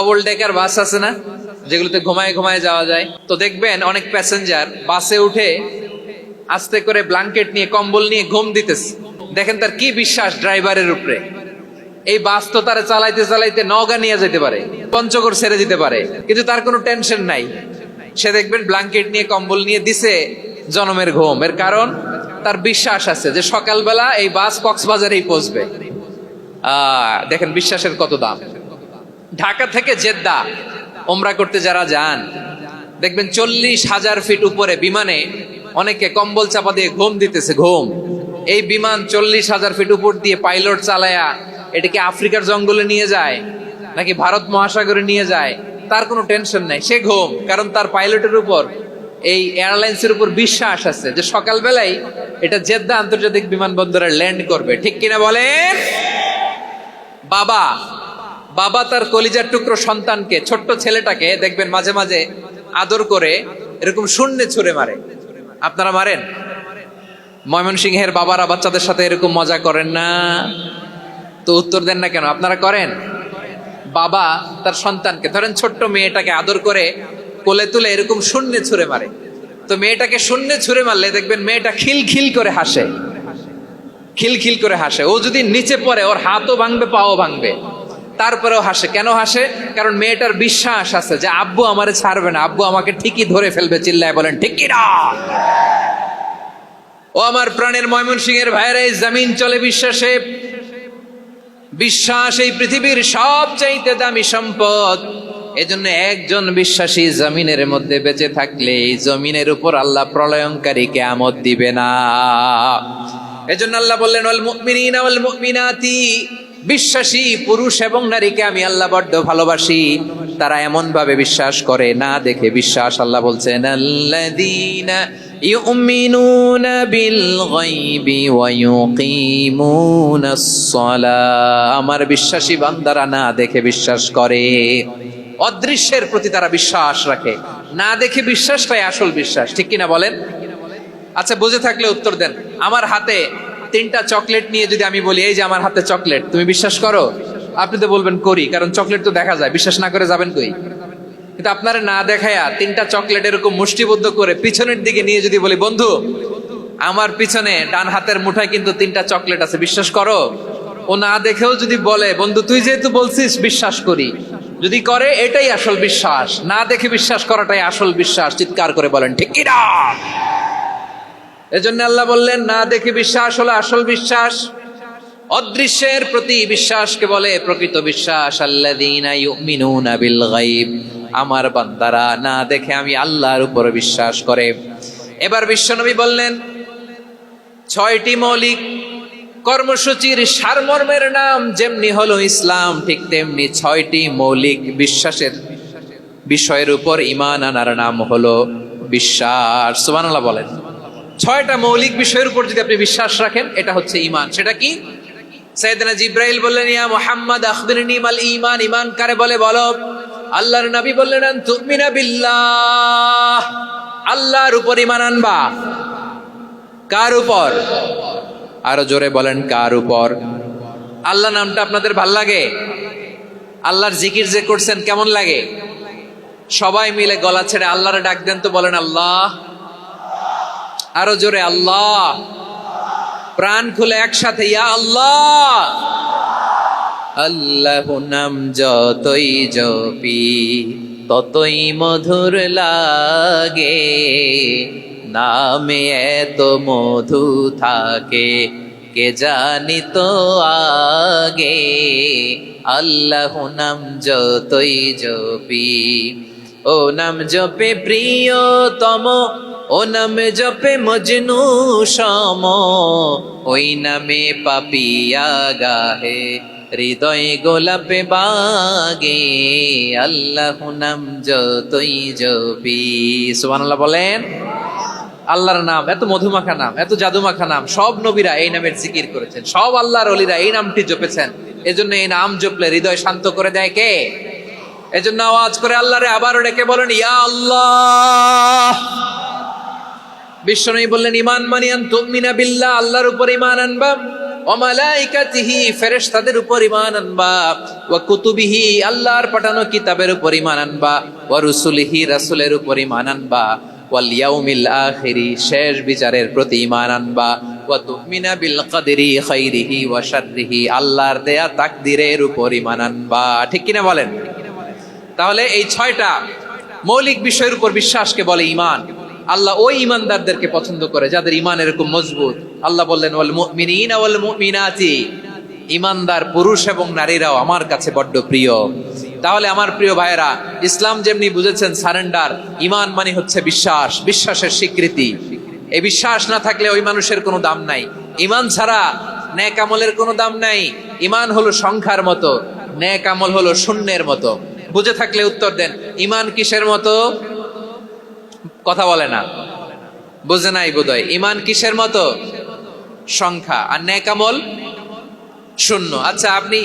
Double decker বাস আছে না, যেগুলোতে ঘুমায় ঘুমায় যাওয়া যায়? তো দেখবেন অনেক প্যাসেঞ্জার বাসে উঠে আস্তে করে ব্ল্যাঙ্কেট নিয়ে কম্বল নিয়ে ঘুম দিতেছে। দেখেন তার কি বিশ্বাস ড্রাইভারের উপরে। এই বাস তো তারা চালাইতে চালাইতে নওগাঁ নিয়ে যেতে পারে, পঞ্চগড় ছেড়ে দিতে পারে, কিন্তু তার কোনো টেনশন নাই। সে দেখবেন ব্ল্যাঙ্কেট নিয়ে কম্বল নিয়ে দিছে জনমের ঘুম। এর কারণ তার বিশ্বাস আছে যে সকালবেলা এই বাস কক্সবাজারেই পৌঁছবে। দেখেন বিশ্বাসের কত দাম। ঢাকা থেকে জেদ্দা ওমরা করতে যারা যান, দেখবেন 40,000 ফিট উপরে বিমানে অনেকে কম্বল চাপা দিয়ে ঘুম দিতেছে। ঘুম এই বিমান 40,000 ফিট উপর দিয়ে পাইলট চালায়া এটাকে আফ্রিকার জঙ্গলে নিয়ে যায় নাকি ভারত মহাসাগরে নিয়ে যায়, তার কোনো টেনশন নাই। সে ঘুম, কারণ তার পাইলটের উপর, এই এয়ারলাইন্সের উপর বিশ্বাস আছে যে সকালবেলায় এটা জেদ্দা আন্তর্জাতিক বিমানবন্দরে ল্যান্ড করবে। ঠিক কিনা বলেন? বাবা বাবা তার কলিজার টুকরো সন্তানকে, ছোট্ট ছেলেটাকে দেখবেন মাঝে মাঝে আদর করে এরকম শূন্যে ছুঁড়ে মারে। আপনারা মারেন? ময়মনসিংহের বাবারা বাচ্চাদের সাথে এরকম মজা করেন না? তো উত্তর দেন না কেন? আপনারা করেন? বাবা তার সন্তানকে, ধরেন ছোট্ট মেয়েটাকে আদর করে কোলে তুলে এরকম শূন্যে ছুঁড়ে মারে। তো মেয়েটাকে শূন্যে ছুঁড়ে মারলে দেখবেন মেয়েটা খিলখিল করে হাসে, খিলখিল করে হাসে। ও যদি নিচে পড়ে ওর হাতও ভাঙবে, পাও ভাঙবে, তারপরেও হাসে। কেন হাসে? কারণ মেয়েটার বিশ্বাস আছে যে আব্বু আমারে ছাড়বে না, আব্বু আমাকে ঠিকই ধরে ফেলবে। চিল্লায় বলেন ঠিক কিনা? ও আমার প্রাণের ময়মনসিংহের ভাইয়েরা, এই জমিন চলে বিশ্বাসে। বিশ্বাস এই পৃথিবীর সবচাইতে দামি সম্পদ। এজন্য একজন বিশ্বাসী জমিনের মধ্যে বেঁচে থাকলে এই জমিনের উপর আল্লাহ প্রলয়ঙ্কারী কিয়ামত দিবে না। এজন্য আল্লাহ বললেন ওয়াল মুমিনিনা ওয়াল মুমিনাতি, বিশ্বাসী পুরুষ এবং নারীকে আমি আল্লাহ বড্ড ভালোবাসি। তারা এমন ভাবে বিশ্বাস করে না দেখে বিশ্বাস। আল্লাহ বলছেন আল্লাযীনা ইউমিনুনা বিল গায়বি ওয়া ইউকিমুনাস সালাহ, আমার বিশ্বাসী বান্দারা না দেখে বিশ্বাস করে। অদৃশ্যের প্রতি তারা বিশ্বাস রাখে, না দেখে বিশ্বাসটাই আসল বিশ্বাস। ঠিক কিনা বলেন? আচ্ছা, বুঝে থাকলে উত্তর দেন। আমার হাতে 3টা চকলেট নিয়ে যদি আমি বলি এই যে আমার হাতে চকলেট, তুমি বিশ্বাস করো? আপনি তো বলবেন করি, কারণ চকলেট তো দেখা যায়। বিশ্বাস না করে যাবেন কই? কিন্তু আপনারা না দেখায়া 3টা চকলেট এরকম মুষ্টিবদ্ধ করে পিছনের দিকে নিয়ে যদি বলি বন্ধু আমার পিছনে ডান হাতের মুঠায় কিন্তু 3টা চকলেট আছে, বিশ্বাস করো? ও না দেখেও যদি বলে বন্ধু তুই যেহেতু বলছিস বিশ্বাস করি, যদি করে এটাই আসল বিশ্বাস। না দেখে বিশ্বাস করাটাই আসল বিশ্বাস। চিৎকার করে বলেন ঠিক কি না? এজন্য আল্লাহ বললেন না দেখে বিশ্বাস হলো আসল বিশ্বাস। অদৃশ্যের প্রতি বিশ্বাসকে বলে প্রকৃত বিশ্বাস। আল্লাযীনা ইউমিনুনা বিল গায়ব, আমার বান্দারা না দেখে আমি আল্লাহর উপর বিশ্বাস করে। এবার বিশ্বনবী বললেন 6টি মৌলিক কর্মসূচির সারমর্মের নাম যেমনি হলো ইসলাম, ঠিক তেমনি 6টি মৌলিক বিশ্বাসের বিষয়ের উপর ঈমান আনার নাম হলো বিশ্বাস। সুবহানাল্লাহ বলেন। 6টা মৌলিক বিষয়ের উপর যদি আপনি বিশ্বাস রাখেন এটা হচ্ছে ঈমান। সেটা কি? সাইয়েদনা জিবরাইল বললেন ইয়া মুহাম্মদ আখবিরনি মাল ঈমান, ঈমান কারে বলে বলো। আল্লাহর নবী বললেন আন তুমিনা বিল্লাহ, আল্লাহর উপর ঈমান আনবা। কার উপর? আরো জোরে বলেন কার উপর? আল্লাহ নামটা আপনাদের ভাল লাগে? আল্লাহর জিকির যে করছেন কেমন লাগে? সবাই মিলে গলা ছেড়ে আল্লাহরে ডাক দেন তো, বলেন আল্লাহ। আরো জোরে আল্লাহ। প্রাণ খুলে একসাথে ইয়া আল্লাহ। আল্লাহ নাম যতই জপি ততই মধুর লাগে, নামে এত মধু থাকে কে জানি তো আগে। আল্লাহ নাম যতই জপি, ও নাম জপে প্রিয়তম, ও নামে জপে মজনু সম, ওই নামে পাপিয়া গাহে হৃদয় গোলাপে বাগে। আল্লাহ নাম যতই জপি। সুবহানাল্লাহ বলেন। আল্লাহর নাম এত মধুমাখা নাম, এত জাদুমাখা নাম। সব নবীরা এই নামের জিকির করেছেন, সব আল্লাহর ওলিরা এই নামটি জপেছেন। এজন্য এই নাম জপলে হৃদয় শান্ত করে দেয় কে? এজন্য আওয়াজ করে আল্লাহরে আবারও ডেকে বলেন ইয়া আল্লাহ। বিশ্বনবী বললেন ঈমান মানি আন তুমিনা বিল্লাহ, আল্লাহর উপর ঈমান আনবা। ওয়া মালাইকাতিহি ফেরেশতাদের উপর ঈমান আনবা, ওয়া কুতুবিহি আল্লাহর পাঠানো কিতাবের উপর ঈমান আনবা, ওয়া রুসুলিহি রাসূলের উপর ঈমান আনবা, ওয়াল ইয়াউমিল আখিরি শেষ বিচারের প্রতি ঈমান আনবা, ওয়া তুমিনা বিল কদরি খাইরিহি ওয়া শাররিহি আল্লাহর দেয়া তাকদীরের উপর ঈমান আনবা। ঠিক কিনা বলেন? তাহলে এই 6টা মৌলিক বিষয়ের উপর বিশ্বাসকে বলে ঈমান। আল্লাহ ওই ঈমানদারদেরকে পছন্দ করে যাদের ঈমান এরকম মজবুত। আল্লাহ বললেন ওয়াল মুমিনিনা ওয়াল মুমিনাতি, ঈমানদার পুরুষ এবং নারীরাও আমার কাছে বড্ড প্রিয়। তাহলে আমার প্রিয় ভাইয়েরা, ইসলাম যেমনি বুঝেছেন সারেন্ডার, ঈমান মানে হচ্ছে বিশ্বাস, বিশ্বাসের স্বীকৃতি। এই বিশ্বাস না থাকলে ওই মানুষের কোনো দাম নাই। ঈমান ছাড়া নেক আমলের কোনো দাম নাই। ঈমান হলো সংখ্যার মতো, নেক আমল হলো শূন্যের মতো। বুঝে থাকলে উত্তর দেন, ঈমান কিসের মতো? কথা বলে না, বুঝে নাই বোধহয়। ঈমান কিসের মতো? সংখ্যা। আর নেক আমল শূন্য। আচ্ছা, আপনি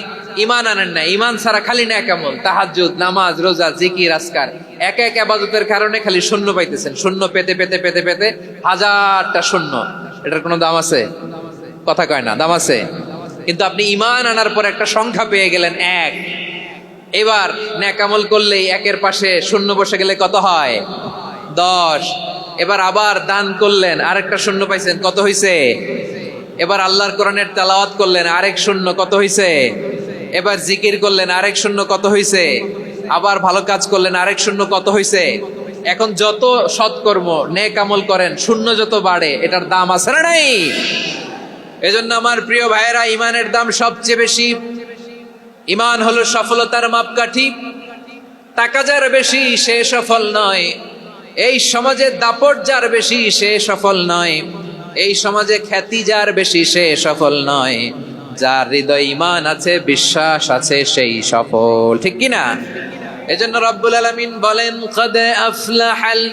ঈমান আনেন না, ঈমান ছাড়া খালি নেক আমল, তাহাজ্জুদ, নামাজ, রোজা, জিকির, আজকার, এক এক ইবাদতের কারণে খালি শূন্য পাইতেছেন। শূন্য পেতে পেতে পেতে পেতে হাজারটা শূন্য। এটার কোনো দাম আছে? কথা কয় না, দাম আছে। কিন্তু আপনি ঈমান আনার পর একটা সংখ্যা পেয়ে গেলেন, এক। এবার নেক আমল করলেই একের পাশে শূন্য বসে গেলে কত হয়? 10। এবার আবার দান করলেন, আরেকটা শূন্য পাইছেন, কত হইছে? এবার আল্লাহর কোরআনের তেলাওয়াত করলেন, আরেক শূন্য, কত হইছে? এবার জিকির করলেন, আরেক শূন্য, কত হইছে? আবার ভালো কাজ করলেন, আরেক শূন্য, কত হইছে? এখন যত সৎকর্ম নেক আমল করেন, শূন্য যত বাড়ে, এটার দাম আছে না নাই? এজন্য আমার প্রিয় ভাইয়েরা, ঈমানের দাম সবচেয়ে বেশি। ঈমান হলো সফলতার মাপকাঠি। টাকা যার বেশি সে সফল নয়, এই সমাজে দাপট যার বেশি সে সফল নয়, এই সমাজে খ্যাতি যার বেশি সে সফল নয়, যার হৃদয় ঈমান আছে, বিশ্বাস আছে, সেই সফল। ঠিক কিনা? এজন্য রব্বুল আলামিন বলেন, কদ আফলাহাল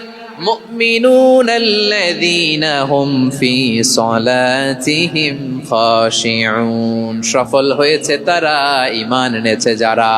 মুমিনুনাল্লাযীনা হুম ফি সলাতিহিম খাশিউন, সফল হয়েছে তারা, ঈমান এনেছে যারা।